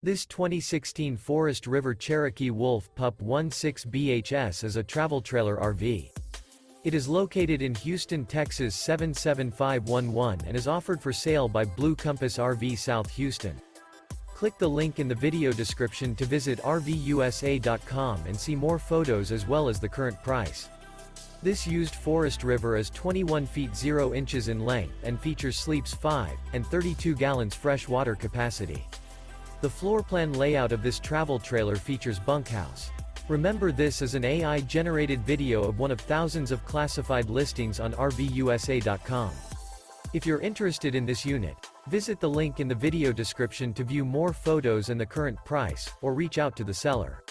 This 2016 Forest River Cherokee Wolf Pup 16BHS is a travel trailer RV. It is located in Houston, Texas 77511 and is offered for sale by Blue Compass RV South Houston. Click the link in the video description to visit RVUSA.com and see more photos as well as the current price. This used Forest River is 21 feet 0 inches in length and features sleeps 5 and 32 gallons fresh water capacity. The floor plan layout of this travel trailer features bunkhouse. Remember, this is an AI-generated video of one of thousands of classified listings on RVUSA.com. If you're interested in this unit, visit the link in the video description to view more photos and the current price, or reach out to the seller.